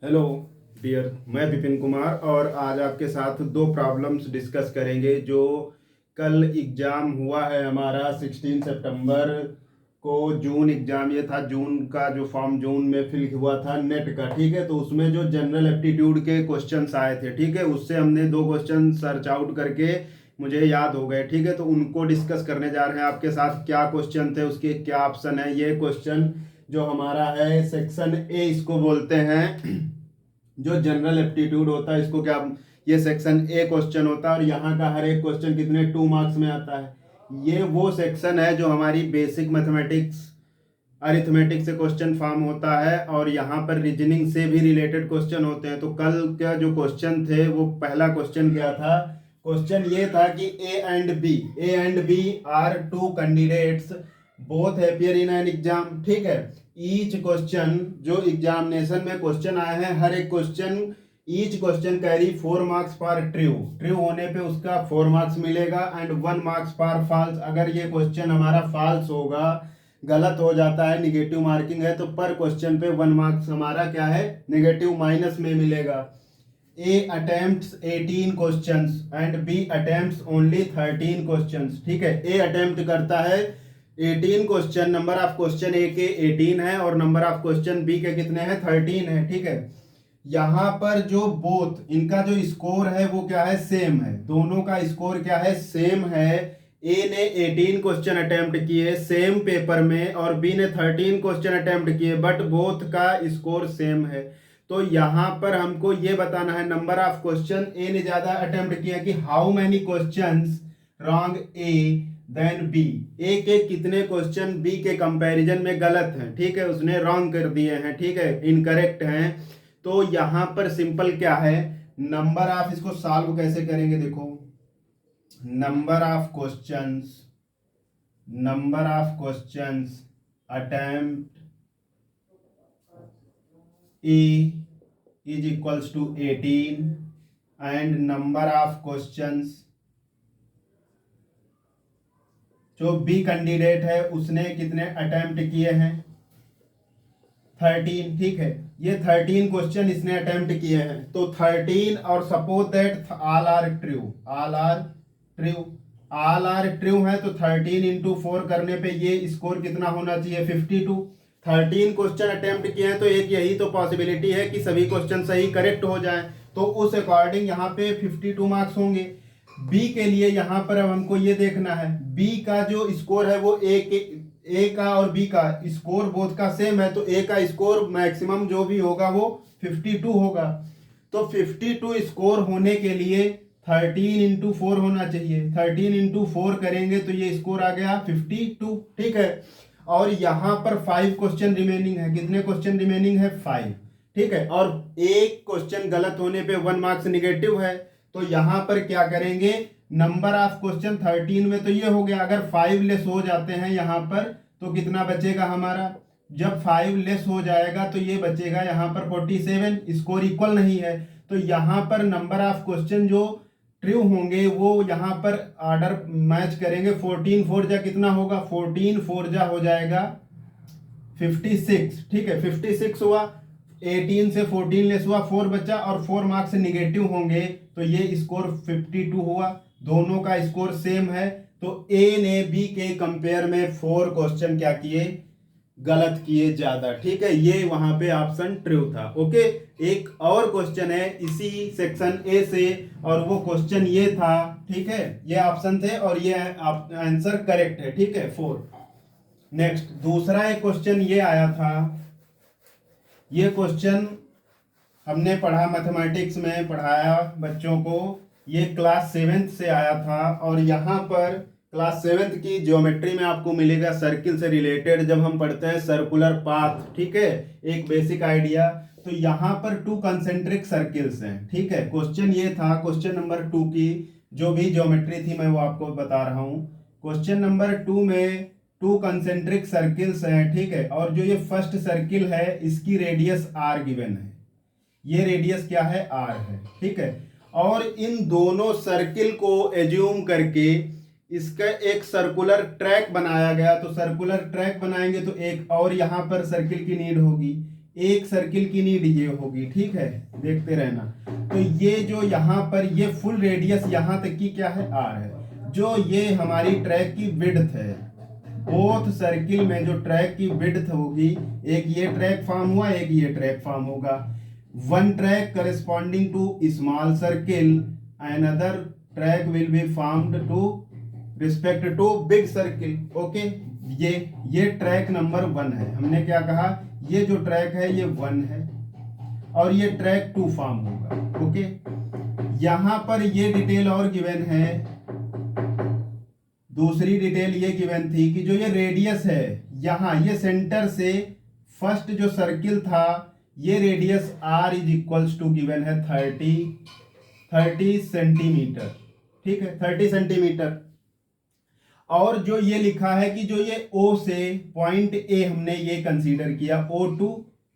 Hello dear, मैं विपिन कुमार और आज आपके साथ दो प्रॉब्लम्स डिस्कस करेंगे। जो कल एग्ज़ाम हुआ है हमारा 16 सितंबर को, जून एग्ज़ाम ये था। जून का जो फॉर्म जून में फिल हुआ था नेट का, ठीक है। तो उसमें जो जनरल एप्टीट्यूड के क्वेश्चंस आए थे, ठीक है, उससे हमने दो क्वेश्चन सर्च आउट करके मुझे याद हो गए, ठीक है। तो उनको डिस्कस करने जा रहे हैं आपके साथ। क्या क्वेश्चन थे, उसके क्या ऑप्शन है। ये क्वेश्चन जो हमारा है सेक्शन ए इसको बोलते हैं, जो जनरल एप्टीट्यूड होता है इसको क्या, ये सेक्शन ए क्वेश्चन होता है। और यहाँ का हर एक क्वेश्चन कितने 2 मार्क्स में आता है। ये वो सेक्शन है जो हमारी बेसिक मैथमेटिक्स अरिथमेटिक से क्वेश्चन फॉर्म होता है और यहाँ पर रीजनिंग से भी रिलेटेड क्वेश्चन होते हैं। तो कल का जो क्वेश्चन थे वो पहला क्वेश्चन क्या था। क्वेश्चन ये था कि A and B are two candidates both appear in an exam, ठीक है। ईच क्वेश्चन जो एग्जामिनेशन में क्वेश्चन आए हैं, हर एक question each question carry 4 marks for true, true होने पे उसका 4 मार्क्स मिलेगा एंड 1 मार्क्स फॉर फॉल्स। अगर ये क्वेश्चन हमारा फॉल्स होगा, गलत हो जाता है, निगेटिव मार्किंग है, तो पर क्वेश्चन पे 1 मार्क्स हमारा क्या है, नेगेटिव माइनस में मिलेगा। A attempts 18 questions and B attempts only 13 questions, ठीक है। ए अटेम्प्ट करता है 18 question, number of question A के 18 है और नंबर ऑफ क्वेश्चन बी के कितने हैं, 13 है, ठीक है। यहाँ पर जो बोथ इनका जो स्कोर है वो क्या है, सेम है। दोनों का स्कोर क्या है, सेम है। ए ने 18 क्वेश्चन अटेम्प्ट किए सेम पेपर में और बी ने 13 क्वेश्चन अटेम्प्ट किए, बट बोथ का स्कोर सेम है। तो यहाँ पर हमको ये बताना है नंबर ऑफ क्वेश्चन ए ने ज्यादा अटेम्प्ट किया कि how many questions wrong A then B. A के कितने क्वेश्चन बी के कंपैरिजन में गलत हैं, ठीक है, उसने रॉन्ग कर दिए हैं, ठीक है, इनकरेक्ट हैं। तो यहाँ पर सिंपल क्या है, नंबर ऑफ, इसको सॉल्व कैसे करेंगे देखो। Number of questions attempt a is equals to 18 and number of questions जो बी कैंडिडेट है उसने कितने अटेम्प्ट किए हैं, 13, ठीक है। ये 13 क्वेश्चन इसने अटेम्प्ट किए हैं, तो 13 और suppose that all are true, all are true है, तो 13 इंटू 4 करने पे ये स्कोर कितना होना चाहिए, 52। 13 क्वेश्चन अटेम्प्ट किए हैं तो एक यही तो पॉसिबिलिटी है कि सभी क्वेश्चन सही करेक्ट हो जाएं, तो उस अकॉर्डिंग यहाँ पे 52 मार्क्स होंगे। बी के लिए यहाँ पर अब हमको ये देखना है, बी का जो स्कोर है वो ए का और बी का स्कोर बोथ का सेम है, तो ए का स्कोर मैक्सिमम जो भी होगा वो 52 होगा। तो 52 स्कोर होने के लिए 13 इंटू 4 होना चाहिए। 13 इंटू 4 करेंगे तो ये स्कोर आ गया 52, ठीक है। और यहाँ पर 5 क्वेश्चन रिमेनिंग है। कितने क्वेश्चन रिमेनिंग है, 5, ठीक है। और एक क्वेश्चन गलत होने पे 1 मार्क्स निगेटिव है, तो यहां पर क्या करेंगे, नंबर ऑफ क्वेश्चन 13 में तो ये हो गया, अगर 5 लेस हो जाते हैं यहां पर तो कितना बचेगा हमारा, जब 5 लेस हो जाएगा तो ये बचेगा यहां पर 47, स्कोर इक्वल नहीं है। तो यहां पर नंबर ऑफ क्वेश्चन जो ट्रू होंगे वो यहां पर ऑर्डर मैच करेंगे। 14 4 जा कितना होगा, 14 4 जा हो जाएगा 56, ठीक है, 56 हुआ। 18 से 14 लेस हुआ, 4 बचा और 4 मार्क्स निगेटिव होंगे, तो ये स्कोर 52 हुआ। दोनों का स्कोर सेम है, तो ए ने बी के कंपेयर में 4 क्वेश्चन क्या किए, गलत किए ज्यादा, ठीक है। ये वहां पे ऑप्शन ट्रू था, ओके। एक और क्वेश्चन है इसी सेक्शन ए से और वो क्वेश्चन ये था, ठीक है, ये ऑप्शन थे और ये आंसर करेक्ट है, ठीक है, 4। नेक्स्ट दूसरा एक क्वेश्चन ये आया था, ये क्वेश्चन हमने पढ़ा मैथमेटिक्स में, पढ़ाया बच्चों को, ये क्लास 7th से आया था। और यहाँ पर क्लास 7th की ज्योमेट्री में आपको मिलेगा सर्किल से रिलेटेड, जब हम पढ़ते हैं सर्कुलर पाथ, ठीक है, एक बेसिक आइडिया। तो यहाँ पर 2 कंसेंट्रिक सर्किल्स हैं, ठीक है। क्वेश्चन ये था, क्वेश्चन नंबर 2 की जो भी ज्योमेट्री थी मैं वो आपको बता रहा हूँ। क्वेश्चन नंबर 2 में 2 कंसेंट्रिक सर्किल्स हैं, ठीक है। और जो ये फर्स्ट सर्किल है इसकी रेडियस आर गिवन है, ये रेडियस क्या है, आर है, ठीक है। और इन दोनों सर्किल को एज्यूम करके इसका एक सर्कुलर ट्रैक बनाया गया, तो सर्कुलर ट्रैक बनाएंगे तो एक और यहाँ पर सर्किल की नीड होगी, एक सर्किल की नीड ये होगी, ठीक है, देखते रहना। तो ये जो यहाँ पर ये फुल रेडियस यहाँ तक की क्या है, आर है, जो ये हमारी ट्रैक की विड्थ है। बोथ सर्किल में जो ट्रैक की विड्थ होगी, एक ये ट्रैक फॉर्म हुआ, एक ये ट्रैक फॉर्म होगा। One track corresponding to small circle, another track will be formed to respect to big circle. Okay, ये ट्रैक नंबर 1 है। हमने क्या कहा, ये जो ट्रैक है ये 1 है और ये ट्रैक 2 फॉर्म होगा। ओके, यहां पर ये डिटेल और गिवन है, दूसरी डिटेल ये गिवन थी कि जो ये रेडियस है, यहां ये सेंटर से फर्स्ट जो सर्किल था, ये radius r is equals to given है 30 सेंटीमीटर, ठीक है, 30 सेंटीमीटर। और जो ये लिखा है कि जो ये O से पॉइंट A हमने ये कंसीडर किया, O2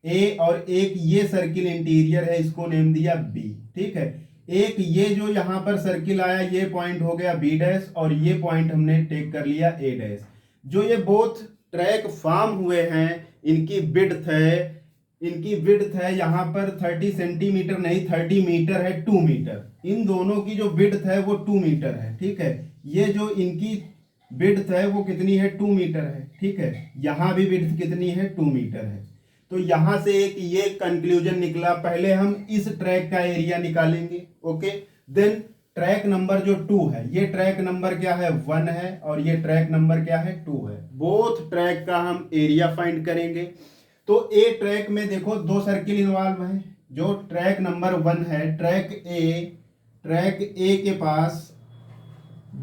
A, और एक ये सर्किल इंटीरियर है, इसको नेम दिया B, ठीक है। एक ये जो यहाँ पर सर्किल आया, ये पॉइंट हो गया B डैश, और ये पॉइंट हमने टेक कर लिया A डैश। जो ये बोथ ट्रैक फॉर्म हुए हैं, इनकी विड्थ है यहाँ पर 30 सेंटीमीटर नहीं, 30 मीटर है, 2 मीटर। इन दोनों की जो विड्थ है वो 2 मीटर है, ठीक है। ये जो इनकी विड्थ है वो कितनी है, 2 मीटर है, ठीक है। यहाँ भी विड्थ कितनी है, 2 मीटर है। तो यहाँ से एक ये कंक्लूजन निकला। पहले हम इस ट्रैक का एरिया निकालेंगे, ओके। देन ट्रैक नंबर जो 2 है, ये ट्रैक नंबर क्या है, 1 है, और ये ट्रैक नंबर क्या है, 2 है। बोथ ट्रैक का हम एरिया फाइंड करेंगे। तो ए ट्रैक में देखो 2 सर्किल इन्वॉल्व है। जो ट्रैक नंबर 1 है, ट्रैक ए के पास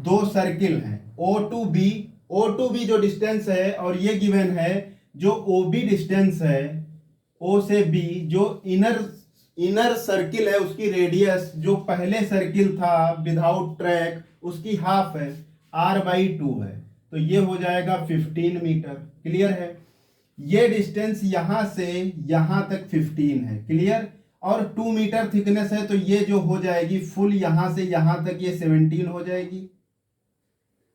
2 सर्किल हैं, O2B जो डिस्टेंस है, और ये गिवन है जो OB डिस्टेंस है, O से B, जो इनर सर्किल है उसकी रेडियस जो पहले सर्किल था विदाउट ट्रैक, उसकी हाफ है, R/2 है। तो ये हो जाएगा 15 मीटर, क्लियर है। ये डिस्टेंस यहां से यहां तक 15 है, क्लियर। और 2 मीटर थिकनेस है, तो ये जो हो जाएगी फुल यहां से यहां तक ये 17 हो जाएगी,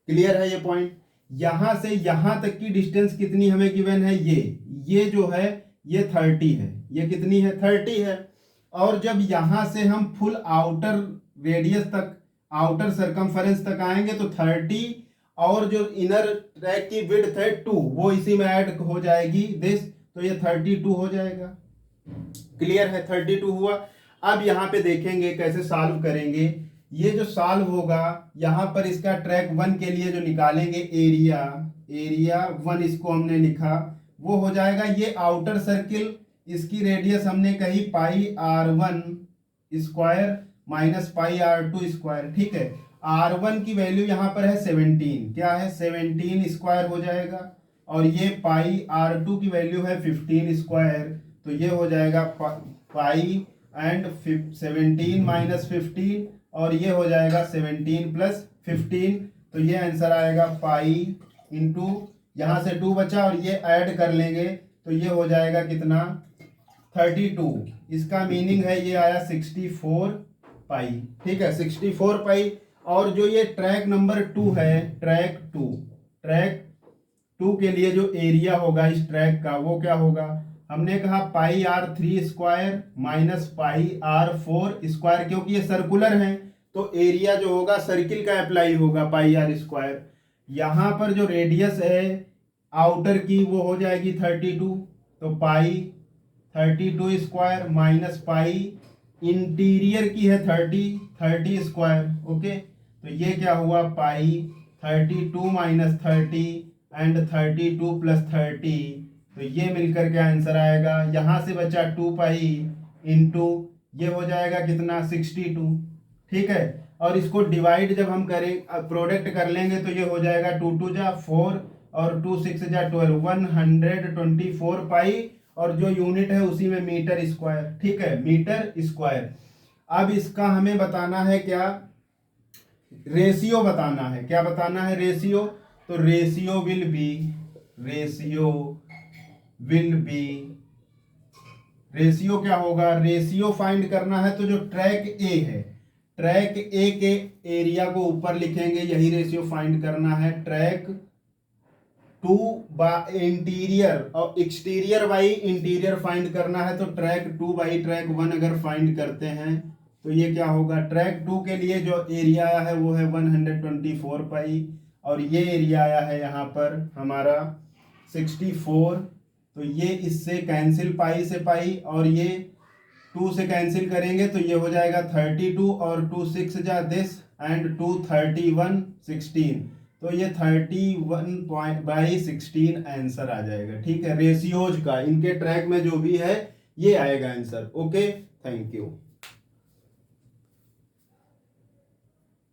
क्लियर है ये पॉइंट। यहां से यहां तक की डिस्टेंस कितनी हमें गिवन है, ये जो है ये 30 है, ये कितनी है, 30 है। और जब यहां से हम फुल आउटर रेडियस तक, आउटर सरकमफेरेंस तक आएंगे तो 30, और जो इनर ट्रैक की विड्थ है 2, वो इसी में ऐड हो जाएगी दिस, तो ये 32 हो जाएगा, क्लियर है, 32 हुआ। अब यहाँ पे देखेंगे कैसे सॉल्व करेंगे। ये जो सॉल्व होगा, यहाँ पर इसका ट्रैक 1 के लिए जो निकालेंगे एरिया 1, इसको हमने लिखा, वो हो जाएगा ये आउटर सर्किल, इसकी रेडियस हमने कही πr1 square minus πr2 square, ठीक है। R1 की वैल्यू यहाँ पर है 17, क्या है, 17 स्क्वायर हो जाएगा, और ये πr2 की वैल्यू है 15 स्क्वायर, तो ये हो जाएगा पाई एंड 17 माइनस 15, और ये हो जाएगा 17 प्लस 15, तो ये आंसर आएगा पाई इंटू, यहाँ से 2 बचा और ये ऐड कर लेंगे तो ये हो जाएगा कितना, 32। इसका मीनिंग है ये आया 64 पाई, ठीक है, 64 पाई। और जो ये ट्रैक नंबर 2 है, ट्रैक 2 के लिए जो एरिया होगा इस ट्रैक का, वो क्या होगा, हमने कहा πr3 square minus πr4 square, क्योंकि ये सर्कुलर है तो एरिया जो होगा सर्किल का अप्लाई होगा πr स्क्वायर। यहाँ पर जो रेडियस है आउटर की वो हो जाएगी 32, तो पाई 32 स्क्वायर माइनस पाई इंटीरियर की है 30 स्क्वायर, ओके। तो ये क्या हुआ, पाई 32 माइनस 30 एंड 32 प्लस 30, तो ये मिलकर के आंसर आएगा, यहाँ से बचा 2 पाई इंटू ये हो जाएगा कितना, 62, ठीक है। और इसको डिवाइड जब हम करें, प्रोडक्ट कर लेंगे तो ये हो जाएगा 2 2 जा 4 और 2 6 जा 12, 124 पाई, और जो यूनिट है उसी में मीटर स्क्वायर, ठीक है, मीटर स्क्वायर। अब इसका हमें बताना है क्या, रेशियो बताना है, क्या बताना है, रेशियो। तो रेशियो विल बी रेशियो क्या होगा, रेशियो फाइंड करना है तो जो ट्रैक ए है, ट्रैक ए के एरिया को ऊपर लिखेंगे, यही रेशियो फाइंड करना है। ट्रैक 2 बाई इंटीरियर और एक्सटीरियर बाई इंटीरियर फाइंड करना है। तो ट्रैक 2 बाई ट्रैक 1 अगर फाइंड करते हैं तो ये क्या होगा, ट्रैक 2 के लिए जो एरिया आया है वो है 124 पाई, और ये एरिया आया है यहाँ पर हमारा 64। तो ये इससे कैंसिल पाई से पाई, और ये 2 से कैंसिल करेंगे तो ये हो जाएगा 32, और 2 6 जा दिस एंड 2 31 16। तो ये 31/16 आंसर आ जाएगा। ठीक है, रेशियोज का इनके ट्रैक में जो भी है ये आएगा आंसर। Okay, thank you.